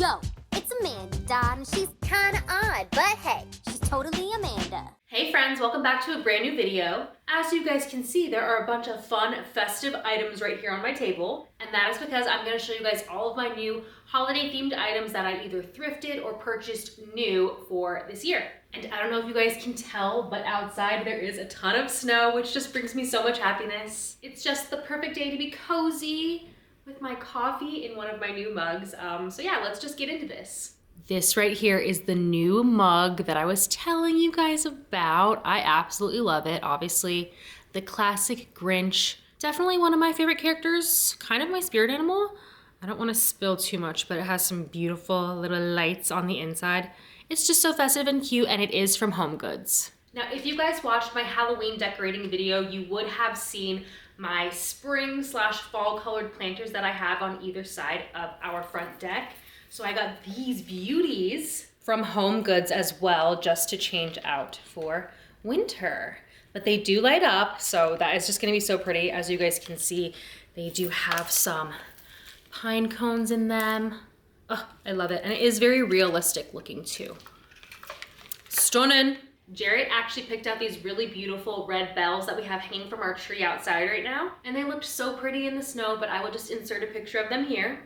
Yo, it's Amanda, and she's kinda odd, but hey, she's totally Amanda. Hey friends, welcome back to a brand new video. As you guys can see, there are a bunch of fun, festive items right here on my table, and that is because I'm gonna show you guys all of my new holiday-themed items that I either thrifted or purchased new for this year. And I don't know if you guys can tell, but outside there is a ton of snow, which just brings me so much happiness. It's just the perfect day to be cozy with my coffee in one of my new mugs. So yeah, let's just get into this. This right here is the new mug that I was telling you guys about. I absolutely love it. Obviously, the classic Grinch. Definitely one of my favorite characters, kind of my spirit animal. I don't want to spill too much, but it has some beautiful little lights on the inside. It's just so festive and cute, and it is from Home Goods. Now, if you guys watched my Halloween decorating video, you would have seen my spring/fall colored planters that I have on either side of our front deck. So I got these beauties from Home Goods as well, just to change out for winter. But they do light up, so that is just gonna be so pretty. As you guys can see, they do have some pine cones in them. Oh, I love it. And it is very realistic looking too. Stunning. Jared actually picked out these really beautiful red bells that we have hanging from our tree outside right now. And they looked so pretty in the snow, but I will just insert a picture of them here.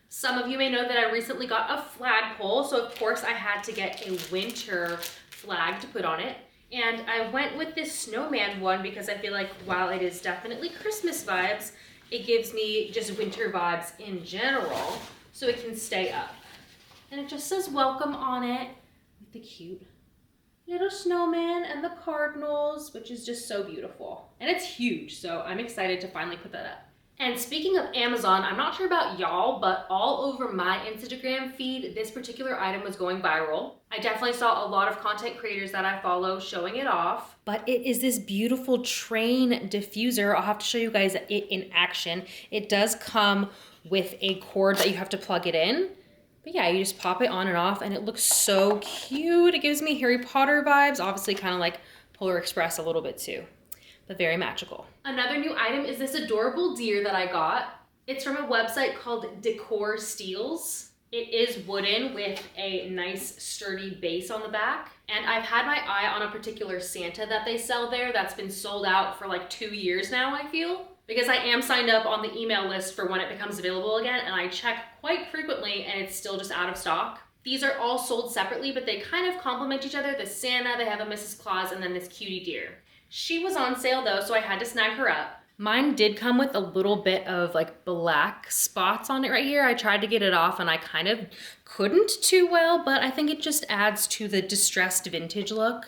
Some of you may know that I recently got a flagpole, so of course I had to get a winter flag to put on it. And I went with this snowman one because I feel like while it is definitely Christmas vibes, it gives me just winter vibes in general, so it can stay up. And it just says welcome on it with the cute little snowman and the cardinals, which is just so beautiful. And it's huge, so I'm excited to finally put that up. And speaking of Amazon, I'm not sure about y'all, but all over my Instagram feed, this particular item was going viral. I definitely saw a lot of content creators that I follow showing it off. But it is this beautiful train diffuser. I'll have to show you guys it in action. It does come with a cord that you have to plug it in. But yeah, you just pop it on and off, and it looks so cute. It gives me Harry Potter vibes, obviously kind of like Polar Express a little bit too, but very magical. Another new item is this adorable deer that I got. It's from a website called Decor Steels. It is wooden with a nice sturdy base on the back. And I've had my eye on a particular Santa that they sell there that's been sold out for like 2 years now, I feel. Because I am signed up on the email list for when it becomes available again, and I check quite frequently and it's still just out of stock. These are all sold separately, but they kind of complement each other. The Santa, they have a Mrs. Claus, and then this cutie deer. She was on sale though, so I had to snag her up. Mine did come with a little bit of like black spots on it right here. I tried to get it off and I kind of couldn't too well, but I think it just adds to the distressed vintage look.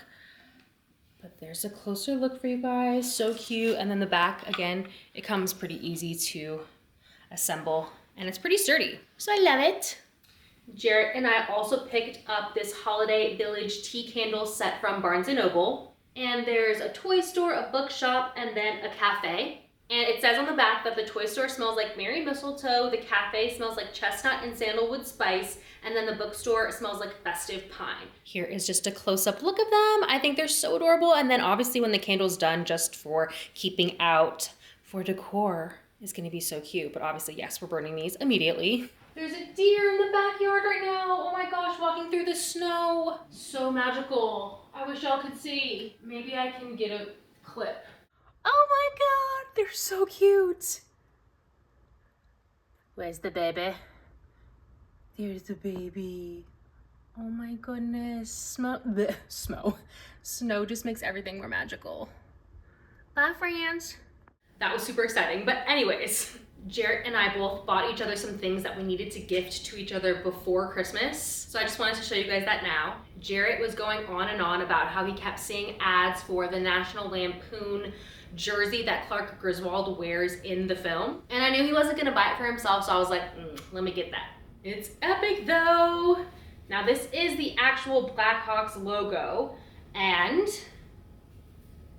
But there's a closer look for you guys, so cute. And then the back, again, it comes pretty easy to assemble and it's pretty sturdy. So I love it. Jarrett and I also picked up this Holiday Village tea candle set from Barnes & Noble. And there's a toy store, a bookshop, and then a cafe. And it says on the back that the toy store smells like Merry Mistletoe, the cafe smells like chestnut and sandalwood spice, and then the bookstore smells like festive pine. Here is just a close-up look of them. I think they're so adorable. And then obviously when the candle's done, just for keeping out for decor, is gonna be so cute. But obviously, yes, we're burning these immediately. There's a deer in the backyard right now. Oh my gosh, walking through the snow. So magical. I wish y'all could see. Maybe I can get a clip. Oh my God, they're so cute. Where's the baby? There's the baby. Oh my goodness. Snow just makes everything more magical. Bye, friends. That was super exciting. But anyways, Jarrett and I both bought each other some things that we needed to gift to each other before Christmas. So I just wanted to show you guys that now. Jarrett was going on and on about how he kept seeing ads for the National Lampoon jersey that Clark Griswold wears in the film. And I knew he wasn't gonna buy it for himself, so I was like, let me get that. It's epic though. Now this is the actual Blackhawks logo and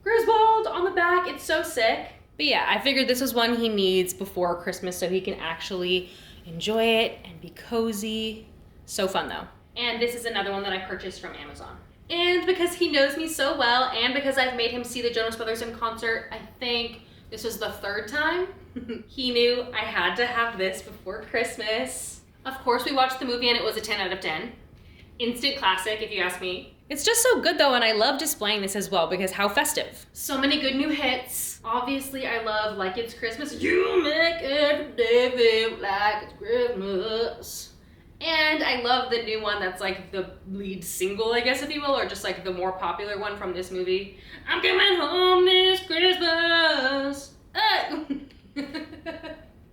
Griswold on the back. It's so sick. But yeah, I figured this was one he needs before Christmas so he can actually enjoy it and be cozy. So fun though. And this is another one that I purchased from Amazon. And because he knows me so well, and because I've made him see the Jonas Brothers in concert, I think this was the 3rd time, he knew I had to have this before Christmas. Of course, we watched the movie and it was a 10 out of 10. Instant classic, if you ask me. It's just so good though, and I love displaying this as well because how festive. So many good new hits. Obviously, I love Like It's Christmas. You make every day feel like it's Christmas. And I love the new one that's like the lead single, I guess, if you will, or just like the more popular one from this movie. I'm coming home this Christmas.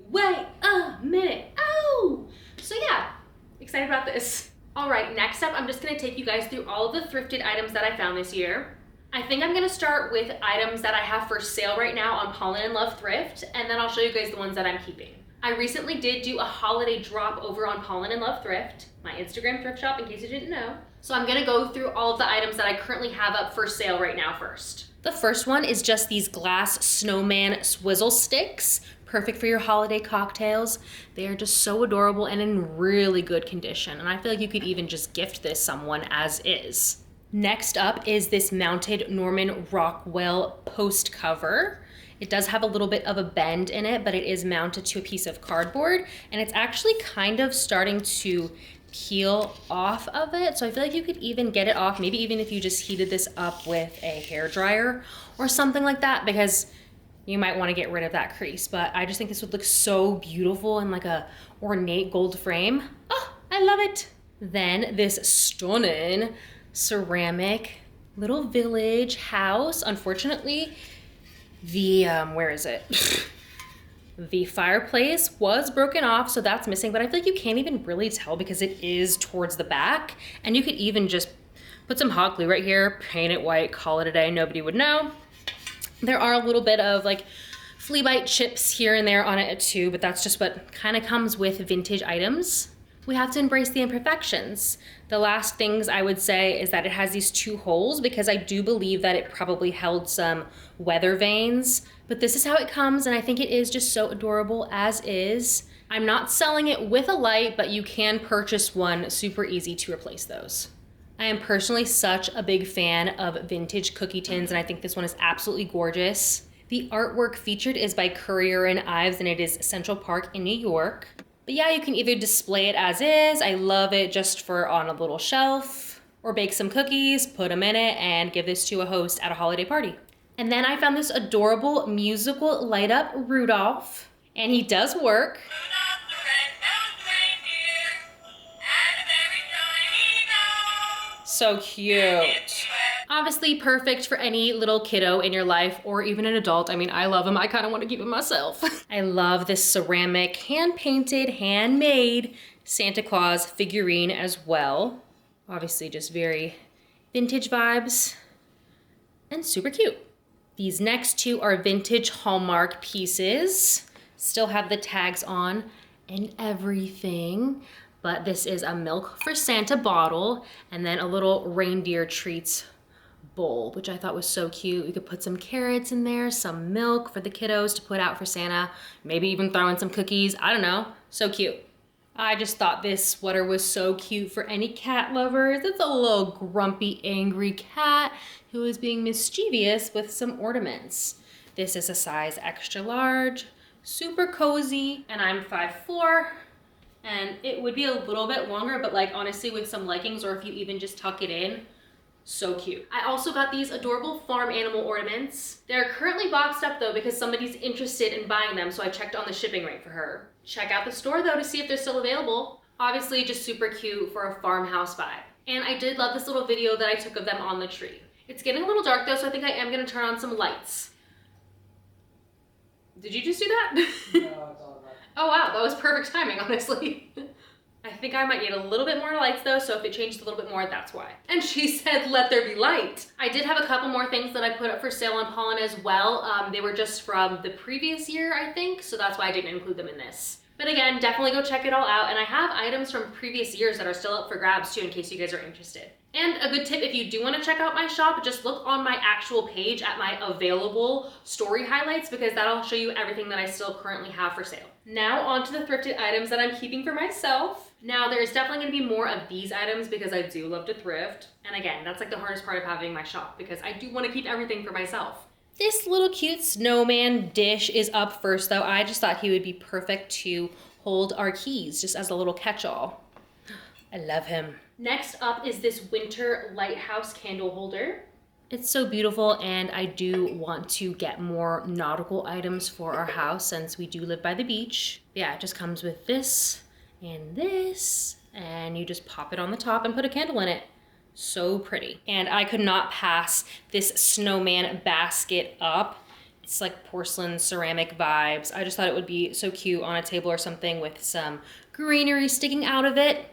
Wait a minute. Oh! So yeah, excited about this. All right, next up, I'm just gonna take you guys through all of the thrifted items that I found this year. I think I'm gonna start with items that I have for sale right now on Pollen & Love Thrift, and then I'll show you guys the ones that I'm keeping. I recently did do a holiday drop over on Pollen & Love Thrift, my Instagram thrift shop in case you didn't know. So I'm gonna go through all of the items that I currently have up for sale right now first. The first one is just these glass snowman swizzle sticks. Perfect for your holiday cocktails. They are just so adorable and in really good condition. And I feel like you could even just gift this someone as is. Next up is this mounted Norman Rockwell post cover. It does have a little bit of a bend in it, but it is mounted to a piece of cardboard, and it's actually kind of starting to peel off of it. So I feel like you could even get it off, maybe even if you just heated this up with a hairdryer or something like that, because you might want to get rid of that crease. But I just think this would look so beautiful in like a ornate gold frame. Oh, I love it. Then this stunning ceramic little village house. Unfortunately, the, where is it? The fireplace was broken off, so that's missing, but I feel like you can't even really tell because it is towards the back. And you could even just put some hot glue right here, paint it white, call it a day, nobody would know. There are a little bit of like flea bite chips here and there on it too, but that's just what kind of comes with vintage items. We have to embrace the imperfections. The last things I would say is that it has these 2 holes because I do believe that it probably held some weather vanes, but this is how it comes, and I think it is just so adorable as is. I'm not selling it with a light, but you can purchase one, super easy to replace those. I am personally such a big fan of vintage cookie tins, and I think this one is absolutely gorgeous. The artwork featured is by Currier and Ives, and it is Central Park in New York. But yeah, you can either display it as is. I love it just for on a little shelf, or bake some cookies, put them in it, and give this to a host at a holiday party. And then I found this adorable musical light up Rudolph, and he does work. So cute. Obviously perfect for any little kiddo in your life or even an adult. I mean, I love him. I kind of want to keep him myself. I love this ceramic, hand-painted, handmade Santa Claus figurine as well. Obviously just very vintage vibes and super cute. These next 2 are vintage Hallmark pieces. Still have the tags on and everything. But this is a Milk for Santa bottle and then a little reindeer treats bowl, which I thought was so cute. You could put some carrots in there, some milk for the kiddos to put out for Santa, maybe even throw in some cookies. I don't know, so cute. I just thought this sweater was so cute for any cat lovers. It's a little grumpy, angry cat who is being mischievous with some ornaments. This is a size extra large, super cozy, and I'm 5'4", and it would be a little bit longer, but like honestly with some leggings or if you even just tuck it in, so cute. I also got these adorable farm animal ornaments. They're currently boxed up though because somebody's interested in buying them, so I checked on the shipping rate for her. Check out the store though to see if they're still available. Obviously just super cute for a farmhouse vibe. And I did love this little video that I took of them on the tree. It's getting a little dark though, so I think I am gonna turn on some lights. Did you just do that? No, it's all right. Oh wow, that was perfect timing, honestly. I think I might need a little bit more lights though, so if it changed a little bit more, that's why. And she said, let there be light. I did have a couple more things that I put up for sale on Pollen as well. They were just from the previous year, I think, so that's why I didn't include them in this. But again, definitely go check it all out. And I have items from previous years that are still up for grabs too, in case you guys are interested. And a good tip, if you do want to check out my shop, just look on my actual page at my available story highlights, because that'll show you everything that I still currently have for sale. Now on to the thrifted items that I'm keeping for myself. Now there's definitely gonna be more of these items because I do love to thrift. And again, that's like the hardest part of having my shop, because I do want to keep everything for myself. This little cute snowman dish is up first though. I just thought he would be perfect to hold our keys just as a little catch-all. I love him. Next up is this winter lighthouse candle holder. It's so beautiful, and I do want to get more nautical items for our house since we do live by the beach. Yeah, it just comes with this, and you just pop it on the top and put a candle in it. So pretty. And I could not pass this snowman basket up. It's like porcelain ceramic vibes. I just thought it would be so cute on a table or something with some greenery sticking out of it.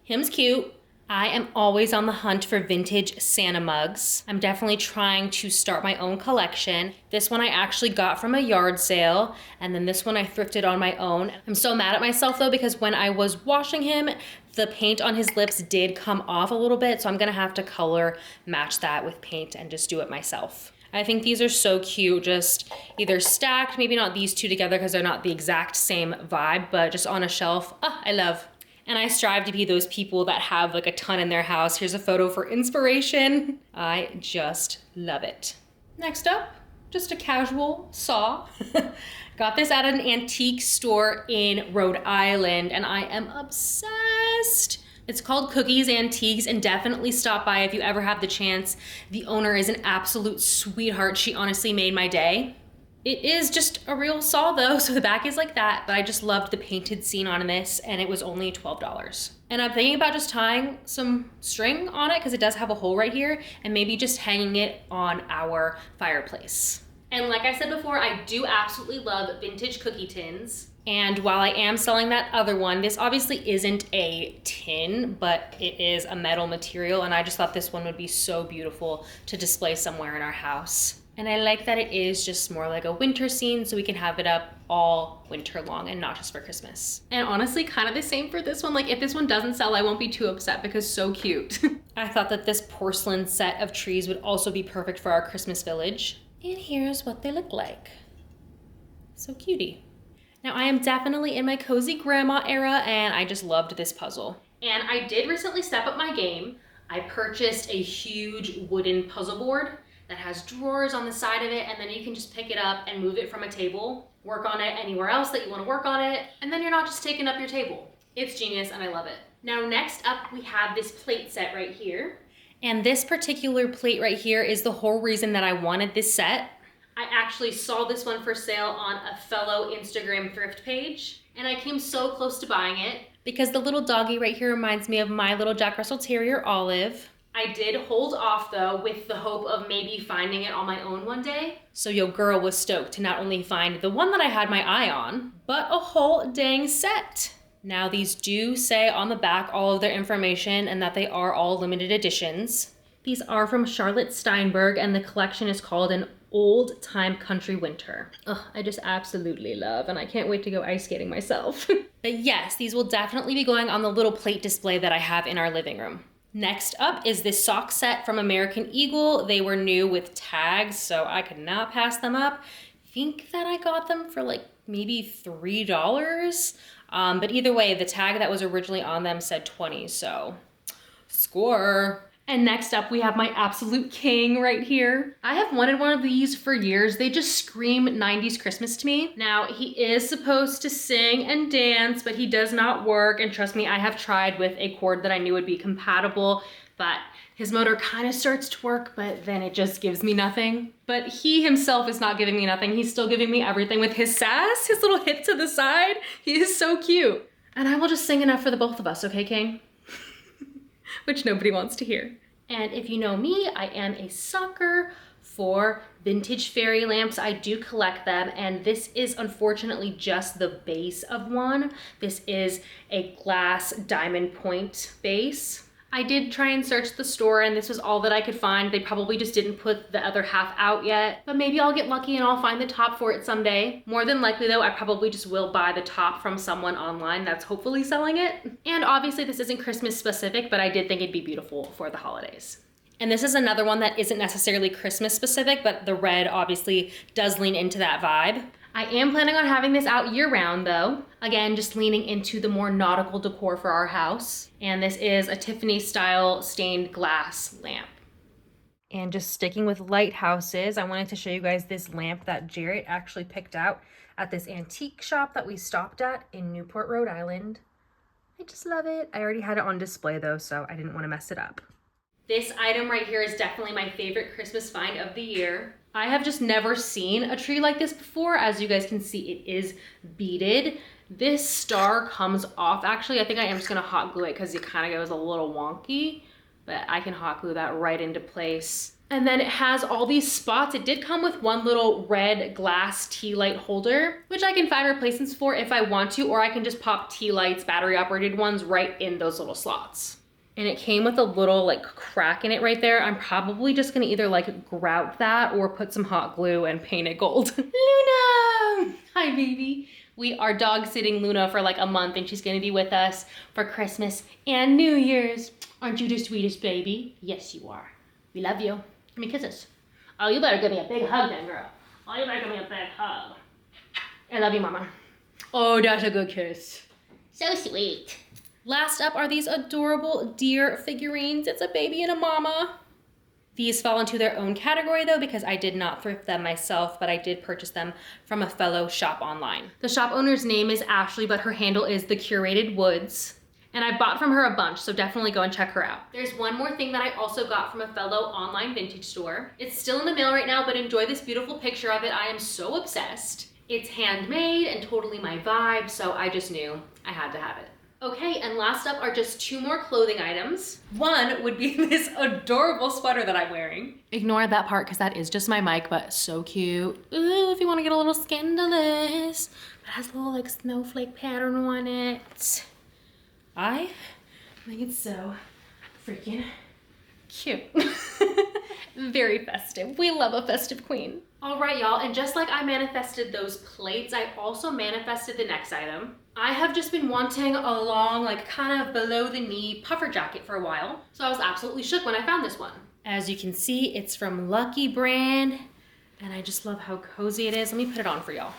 Him's cute. I am always on the hunt for vintage Santa mugs. I'm definitely trying to start my own collection. This one I actually got from a yard sale, and then this one I thrifted on my own. I'm so mad at myself though, because when I was washing him, the paint on his lips did come off a little bit, so I'm gonna have to color match that with paint and just do it myself. I think these are so cute, just either stacked, maybe not these two together because they're not the exact same vibe, but just on a shelf. I love. And I strive to be those people that have like a ton in their house. Here's a photo for inspiration. I just love it. Next up, just a casual saw. Got this at an antique store in Rhode Island, and I am obsessed. It's called Cookies Antiques, and definitely stop by if you ever have the chance. The owner is an absolute sweetheart. She honestly made my day. It is just a real saw though, so the back is like that, but I just loved the painted scene on this, and it was only $12. And I'm thinking about just tying some string on it because it does have a hole right here, and maybe just hanging it on our fireplace. And like I said before, I do absolutely love vintage cookie tins. And while I am selling that other one, this obviously isn't a tin, but it is a metal material, and I just thought this one would be so beautiful to display somewhere in our house. And I like that it is just more like a winter scene, so we can have it up all winter long and not just for Christmas. And honestly, kind of the same for this one. Like if this one doesn't sell, I won't be too upset because so cute. I thought that this porcelain set of trees would also be perfect for our Christmas village. And here's what they look like. So cutie. Now I am definitely in my cozy grandma era, and I just loved this puzzle. And I did recently step up my game. I purchased a huge wooden puzzle board that has drawers on the side of it, and then you can just pick it up and move it from a table, work on it anywhere else that you want to work on it, and then you're not just taking up your table. It's genius and I love it. Now next up we have this plate set right here. And this particular plate right here is the whole reason that I wanted this set. I actually saw this one for sale on a fellow Instagram thrift page, and I came so close to buying it because the little doggy right here reminds me of my little Jack Russell Terrier, Olive. I did hold off though with the hope of maybe finding it on my own one day. So your girl was stoked to not only find the one that I had my eye on, but a whole dang set. Now these do say on the back all of their information and that they are all limited editions. These are from Charlotte Steinberg, and the collection is called An Old Time Country Winter. Ugh, I just absolutely love, and I can't wait to go ice skating myself. But yes, these will definitely be going on the little plate display that I have in our living room. Next up is this sock set from American Eagle. They were new with tags, so I could not pass them up. I think that I got them for like maybe $3. But either way, the tag that was originally on them said 20, so score. And next up, we have my absolute king right here. I have wanted one of these for years. They just scream 90s Christmas to me. Now, he is supposed to sing and dance, but he does not work. And trust me, I have tried with a cord that I knew would be compatible, but his motor kind of starts to work, but then it just gives me nothing. But he himself is not giving me nothing. He's still giving me everything with his sass, his little hit to the side. He is so cute. And I will just sing enough for the both of us, okay, King? Which nobody wants to hear. And if you know me, I am a sucker for vintage fairy lamps. I do collect them, and this is unfortunately just the base of one. This is a glass diamond point base. I did try and search the store, and this was all that I could find. They probably just didn't put the other half out yet, but maybe I'll get lucky and I'll find the top for it someday. More than likely though, I probably just will buy the top from someone online that's hopefully selling it. And obviously this isn't Christmas specific, but I did think it'd be beautiful for the holidays. And this is another one that isn't necessarily Christmas specific, but the red obviously does lean into that vibe. I am planning on having this out year round though. Again, just leaning into the more nautical decor for our house. And this is a Tiffany style stained glass lamp. And just sticking with lighthouses, I wanted to show you guys this lamp that Jarrett actually picked out at this antique shop that we stopped at in Newport, Rhode Island. I just love it. I already had it on display though, so I didn't want to mess it up. This item right here is definitely my favorite Christmas find of the year. I have just never seen a tree like this before. As you guys can see, it is beaded. This star comes off. Actually, I think I am just gonna hot glue it because it kind of goes a little wonky, but I can hot glue that right into place. And then it has all these spots. It did come with one little red glass tea light holder, which I can find replacements for if I want to, or I can just pop tea lights, battery operated ones, right in those little slots. And it came with a little like crack in it right there. I'm probably just gonna either like grout that or put some hot glue and paint it gold. Luna! Hi, baby. We are dog sitting Luna for like a month and she's gonna be with us for Christmas and New Year's. Aren't you the sweetest baby? Yes, you are. We love you. Give me kisses. Oh, you better give me a big hug then, girl. Oh, you better give me a big hug. I love you, mama. Oh, that's a good kiss. So sweet. Last up are these adorable deer figurines. It's a baby and a mama. These fall into their own category though because I did not thrift them myself, but I did purchase them from a fellow shop online. The shop owner's name is Ashley, but her handle is The Curated Woods. And I bought from her a bunch, so definitely go and check her out. There's one more thing that I also got from a fellow online vintage store. It's still in the mail right now, but enjoy this beautiful picture of it. I am so obsessed. It's handmade and totally my vibe, so I just knew I had to have it. Okay, and last up are just two more clothing items. One would be this adorable sweater that I'm wearing. Ignore that part because that is just my mic, but so cute. Ooh, if you want to get a little scandalous. It has a little like snowflake pattern on it. I think it's so freaking cute. Very festive. We love a festive queen. All right, y'all, and just like I manifested those plates, I also manifested the next item. I have just been wanting a long, like kind of below the knee puffer jacket for a while, so I was absolutely shook when I found this one. As you can see, it's from Lucky brand, and I just love how cozy it is. Let me put it on for y'all.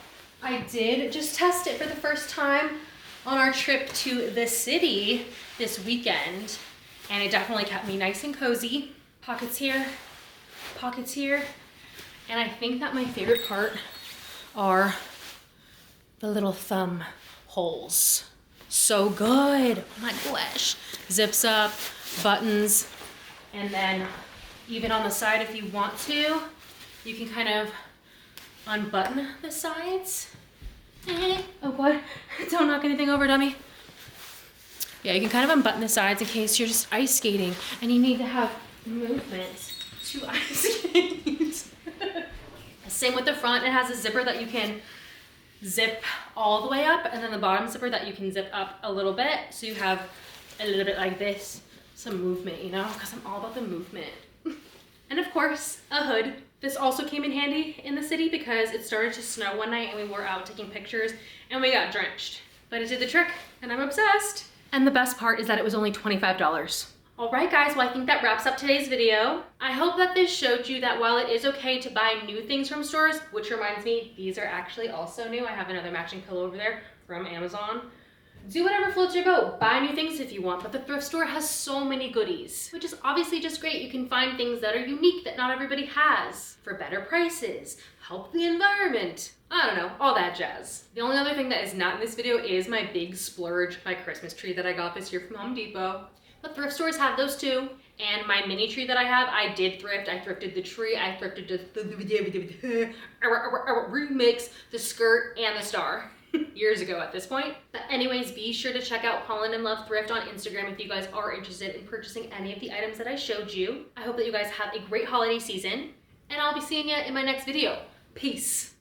I did just test it for the first time on our trip to the city this weekend, and it definitely kept me nice and cozy. Pockets here, and I think that my favorite part are the little thumb holes. So good, oh my gosh. Zips up, buttons, and then even on the side if you want to, you can kind of unbutton the sides. Oh what? Don't knock anything over, dummy. Yeah, you can kind of unbutton the sides in case you're just ice skating and you need to have movement to ice skate. Same with the front. It has a zipper that you can zip all the way up, and then the bottom zipper that you can zip up a little bit. So you have a little bit like this, some movement, you know, because I'm all about the movement. And of course, a hood. This also came in handy in the city because it started to snow one night and we were out taking pictures and we got drenched. But it did the trick and I'm obsessed. And the best part is that it was only $25. All right guys, well I think that wraps up today's video. I hope that this showed you that while it is okay to buy new things from stores, which reminds me, these are actually also new. I have another matching pillow over there from Amazon. Do whatever floats your boat. Buy new things if you want, but the thrift store has so many goodies, which is obviously just great. You can find things that are unique that not everybody has for better prices, help the environment. I don't know, all that jazz. The only other thing that is not in this video is my big splurge, my Christmas tree that I got this year from Home Depot. But thrift stores have those too. And my mini tree that I have, I did thrift. I thrifted the tree, I thrifted the remix, the skirt, and the star. Years ago at this point. But anyways, be sure to check out Pollen and Love Thrift on Instagram if you guys are interested in purchasing any of the items that I showed you. I hope that you guys have a great holiday season, and I'll be seeing you in my next video. Peace.